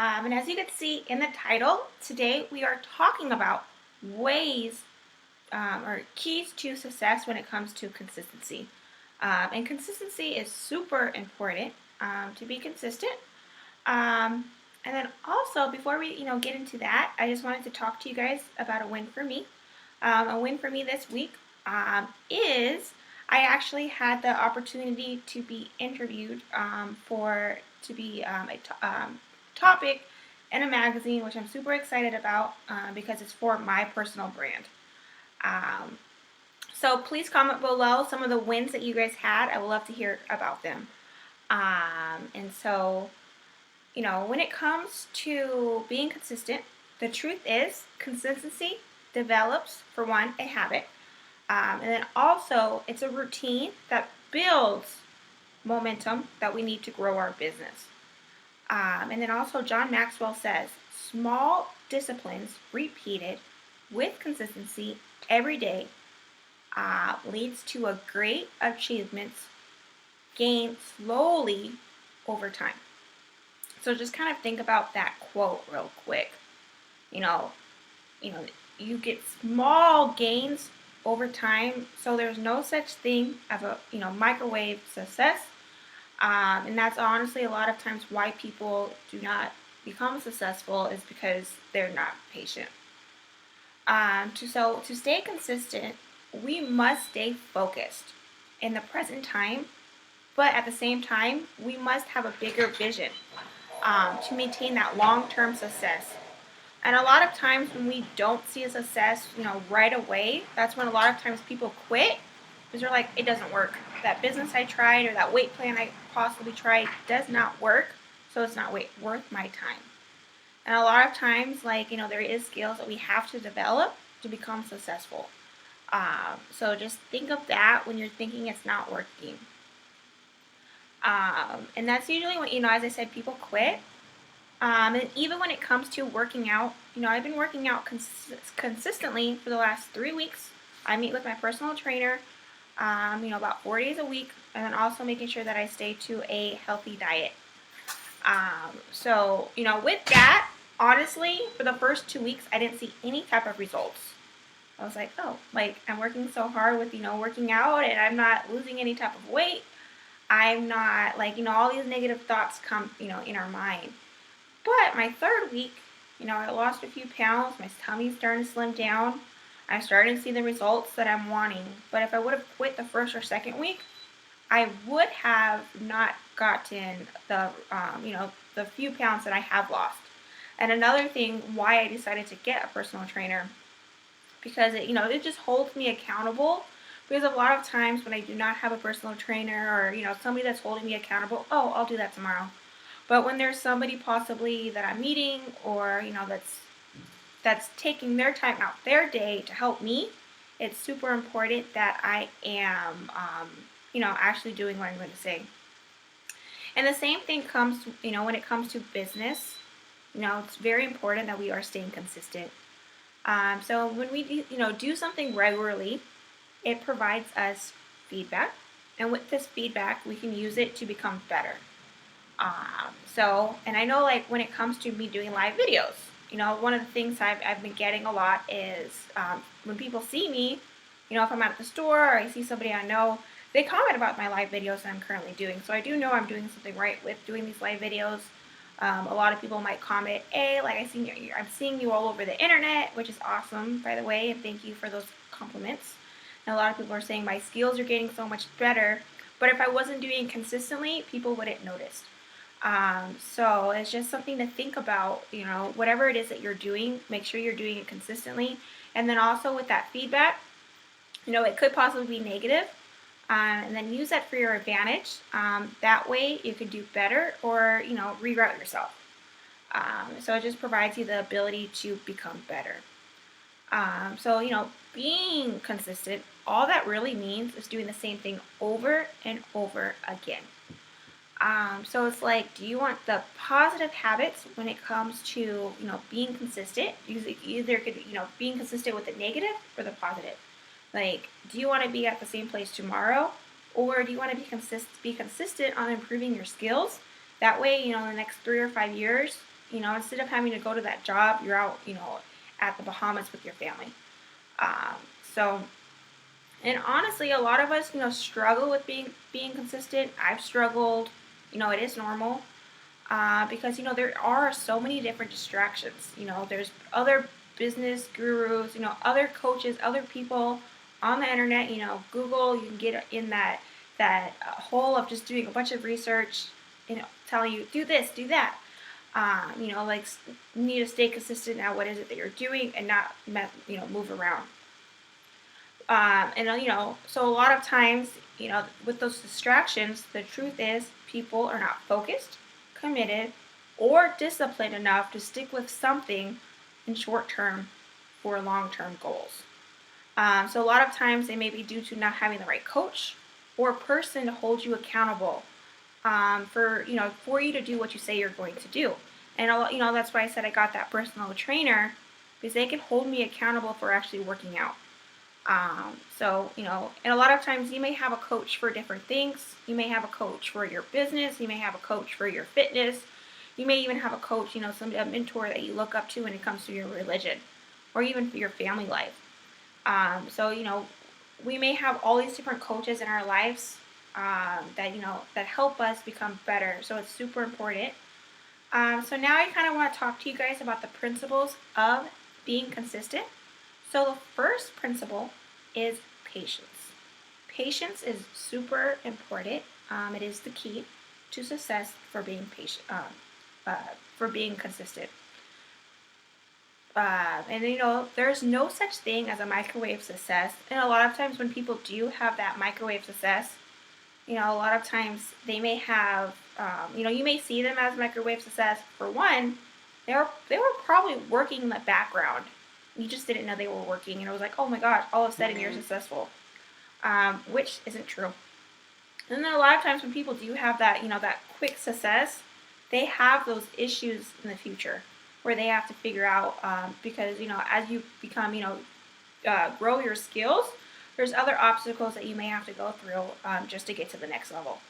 And as you can see in the title, today we are talking about ways or keys to success when it comes to consistency. And consistency is super important to be consistent. Um, and then also, before we get into that, I just wanted to talk to you guys about a win for me. A win for me this week is I actually had the opportunity to be interviewed for to be a topic in a magazine, which I'm super excited about because it's for my personal brand. Um, so please comment below some of the wins that you guys had. I would love to hear about them. And so, when it comes to being consistent, the truth is consistency develops, for one, a habit. And then also, it's a routine that builds momentum that we need to grow our business. And then also, John Maxwell says small disciplines repeated with consistency every day leads to a great achievements gained slowly over time. So just kind of think about that quote real quick. You know, you know, you get small gains over time. So there's no such thing as a microwave success. And that's honestly a lot of times why people do not become successful is because they're not patient. To stay consistent, we must stay focused in the present time, but at the same time, we must have a bigger vision to maintain that long-term success. And a lot of times when we don't see a success, right away, that's when a lot of times people quit because they're like, it doesn't work. That business I tried or that weight plan I possibly tried does not work, so it's not worth my time. And a lot of times, there is skills that we have to develop to become successful. So just think of that when you're thinking it's not working. And that's usually when, as I said, people quit. And even when it comes to working out, I've been working out consistently for the last 3 weeks. I meet with my personal trainer, about 4 days a week, and then also making sure that I stay to a healthy diet. With that, honestly, for the first 2 weeks, I didn't see any type of results. I was like, oh, I'm working so hard with, working out and I'm not losing any type of weight. I'm not, all these negative thoughts come, in our mind. But my third week, I lost a few pounds. My tummy's starting to slim down. I'm starting to see the results that I'm wanting. But if I would have quit the first or second week, I would have not gotten the few pounds that I have lost. And another thing why I decided to get a personal trainer, because it just holds me accountable. Because a lot of times when I do not have a personal trainer or, somebody that's holding me accountable, oh, I'll do that tomorrow. But when there's somebody possibly that I'm meeting or, that's taking their time out their day to help me, it's super important that I am, actually doing what I'm going to say. And the same thing comes, when it comes to business. It's very important that we are staying consistent. So when we do something regularly, it provides us feedback, and with this feedback, we can use it to become better. And I know when it comes to me doing live videos, one of the things I've been getting a lot is when people see me, if I'm at the store or I see somebody I know, they comment about my live videos that I'm currently doing. So I do know I'm doing something right with doing these live videos. A lot of people might comment, hey, I'm seeing you all over the internet, which is awesome, by the way, and thank you for those compliments. And a lot of people are saying my skills are getting so much better, but if I wasn't doing it consistently, people wouldn't notice. So it's just something to think about, whatever it is that you're doing, make sure you're doing it consistently. And then also with that feedback, it could possibly be negative. And then use that for your advantage. That way you can do better or, reroute yourself. So it just provides you the ability to become better. Being consistent, all that really means is doing the same thing over and over again. So it's do you want the positive habits when it comes to, being consistent? You either could, being consistent with the negative or the positive. Do you want to be at the same place tomorrow? Or do you want to be consistent on improving your skills? That way, in the next 3 or 5 years, instead of having to go to that job, you're out, at the Bahamas with your family. Um, so, and honestly, a lot of us, struggle with being consistent. I've struggled. It is normal. Because there are so many different distractions. There's other business gurus, other coaches, other people on the internet. Google. You can get in that hole of just doing a bunch of research. Telling you do this, do that. Like you need to stay consistent at what is it that you're doing and not move around. So a lot of times, with those distractions, the truth is people are not focused, committed, or disciplined enough to stick with something in short term for long term goals. So a lot of times they may be due to not having the right coach or person to hold you accountable for you to do what you say you're going to do. And that's why I said I got that personal trainer, because they can hold me accountable for actually working out. And a lot of times you may have a coach for different things. You may have a coach for your business. You may have a coach for your fitness. You may even have a coach, a mentor that you look up to when it comes to your religion or even for your family life. We may have all these different coaches in our lives that help us become better. So it's super important. So now I kind of want to talk to you guys about the principles of being consistent. So the first principle is patience. Patience is super important. It is the key to success for being patient, for being consistent. There's no such thing as a microwave success. And a lot of times when people do have that microwave success, a lot of times they may have, you may see them as microwave success. For one, they were probably working in the background. You just didn't know they were working, and it was like, oh my gosh, all of a sudden you're successful, which isn't true. And then a lot of times when people do have that, that quick success, they have those issues in the future where they have to figure out, because, as you become, grow your skills, there's other obstacles that you may have to go through just to get to the next level.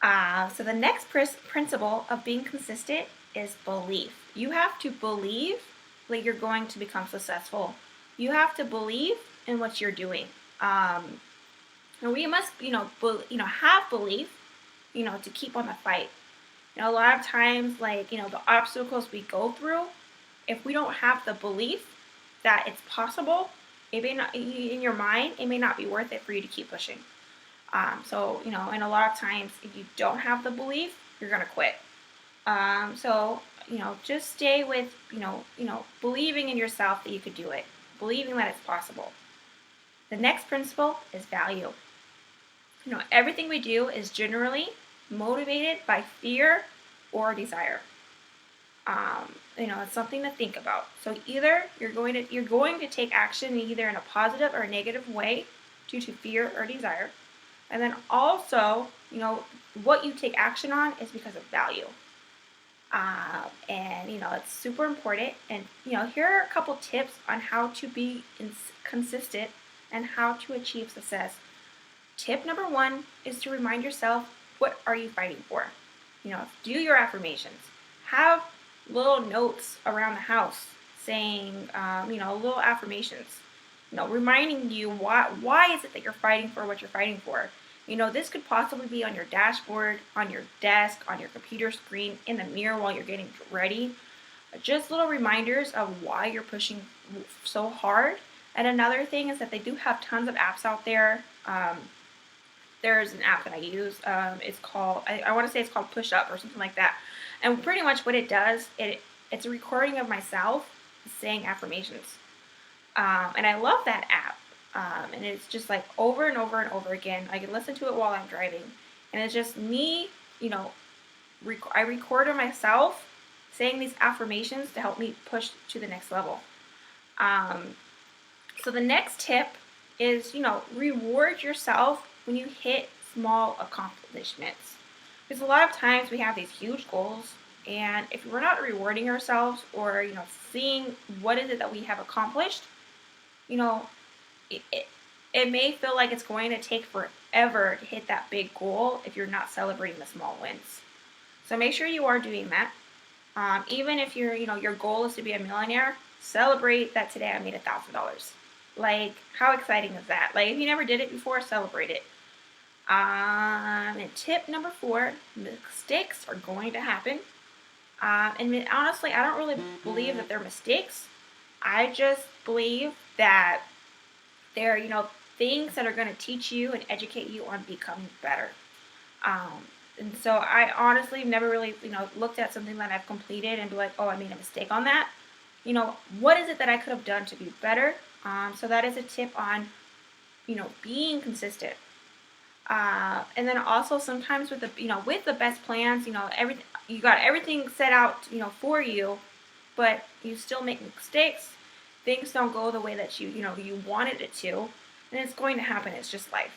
So the next principle of being consistent is belief. You have to believe that you're going to become successful. You have to believe in what you're doing. And we must, have belief, to keep on the fight. A lot of times, the obstacles we go through, if we don't have the belief that it's possible, it may not, in your mind, it may not be worth it for you to keep pushing. And a lot of times, if you don't have the belief, you're gonna quit. Just stay with, believing in yourself that you could do it, believing that it's possible. The next principle is value. Everything we do is generally motivated by fear or desire. It's something to think about. So either you're going to take action either in a positive or a negative way due to fear or desire. And then also, what you take action on is because of value. It's super important. And, here are a couple tips on how to be consistent and how to achieve success. Tip number 1 is to remind yourself, what are you fighting for? Do your affirmations. Have little notes around the house saying, little affirmations. Reminding you why is it that you're fighting for what you're fighting for. This could possibly be on your dashboard, on your desk, on your computer screen, in the mirror while you're getting ready. Just little reminders of why you're pushing so hard. And another thing is that they do have tons of apps out there. There's an app that I use. It's called, I want to say it's called Push Up or something like that. And pretty much what it does, it's a recording of myself saying affirmations. And I love that app. And it's just like over and over and over again. I can listen to it while I'm driving. And it's just me, I record myself saying these affirmations to help me push to the next level. So the next tip is, reward yourself when you hit small accomplishments. Because a lot of times we have these huge goals, and if we're not rewarding ourselves or, seeing what is it that we have accomplished, it may feel like it's going to take forever to hit that big goal if you're not celebrating the small wins. So make sure you are doing that. Even if your goal is to be a millionaire, celebrate that today I made $1,000. Like, how exciting is that? Like, if you never did it before, celebrate it. And tip number 4, mistakes are going to happen. And honestly, I don't really believe that they're mistakes. I just believe that they're, things that are going to teach you and educate you on becoming better. Um, and so I honestly never really, looked at something that I've completed and be like, oh, I made a mistake on that. What is it that I could have done to be better? So that is a tip on, being consistent. And then also sometimes with with the best plans, everything you got everything set out, for you, but you still make mistakes. Things don't go the way that you wanted it to, and it's going to happen. It's just life.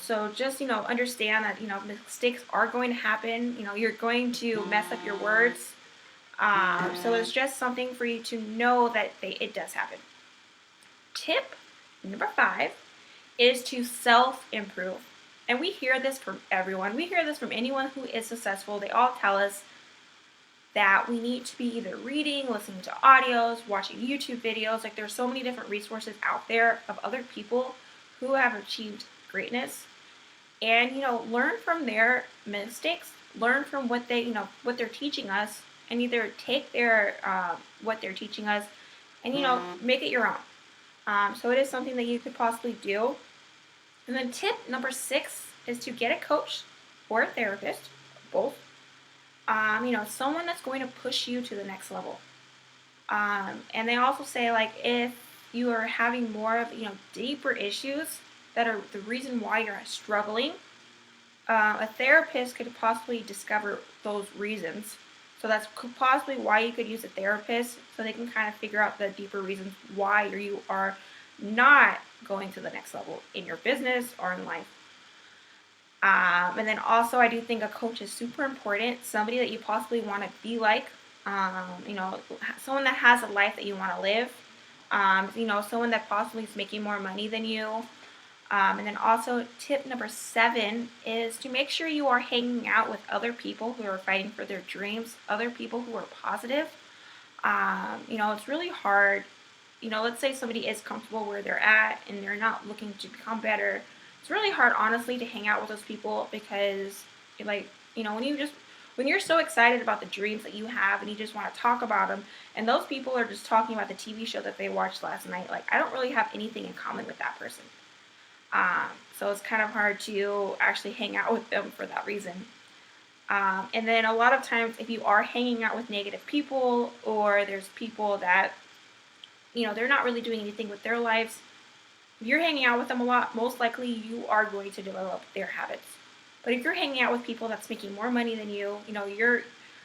So just understand that mistakes are going to happen. You're going to mess up your words. So it's just something for you to know that it does happen. Tip number 5 is to self-improve. And we hear this from everyone. We hear this from anyone who is successful. They all tell us that we need to be either reading, listening to audios, watching YouTube videos. Like, there's so many different resources out there of other people who have achieved greatness. And, learn from their mistakes, learn from what what they're teaching us, and either take their what they're teaching us and, make it your own. So it is something that you could possibly do. And then tip number 6 is to get a coach or a therapist, both. Someone that's going to push you to the next level. And they also say, like, if you are having more of, deeper issues that are the reason why you're struggling, a therapist could possibly discover those reasons. So that's possibly why you could use a therapist, so they can kind of figure out the deeper reasons why you are not going to the next level in your business or in life. And then also, I do think a coach is super important. Somebody that you possibly want to be like, someone that has a life that you want to live. Someone that possibly is making more money than you. And then also, tip number 7 is to make sure you are hanging out with other people who are fighting for their dreams, other people who are positive. It's really hard. Let's say somebody is comfortable where they're at and they're not looking to become better. It's really hard, honestly, to hang out with those people because, when you're so excited about the dreams that you have and you just want to talk about them, and those people are just talking about the TV show that they watched last night, like, I don't really have anything in common with that person. So it's kind of hard to actually hang out with them for that reason. And then a lot of times, if you are hanging out with negative people, or there's people that, they're not really doing anything with their lives, if you're hanging out with them a lot, most likely you are going to develop their habits. But if you're hanging out with people that's making more money than you,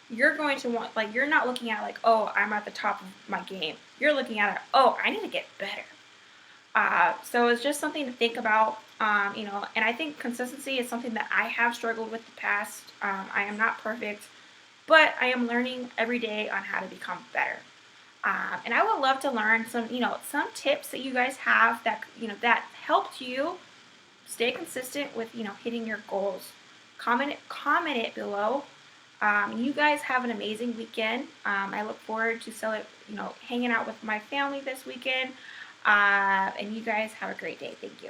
you're going to want, like, you're not looking at, like, oh, I'm at the top of my game. You're looking at it, oh, I need to get better. So it's just something to think about, and I think consistency is something that I have struggled with the past. I am not perfect, but I am learning every day on how to become better. And I would love to learn some tips that you guys have that, that helped you stay consistent with, hitting your goals. Comment it below. You guys have an amazing weekend. I look forward to hanging out with my family this weekend. And you guys have a great day. Thank you.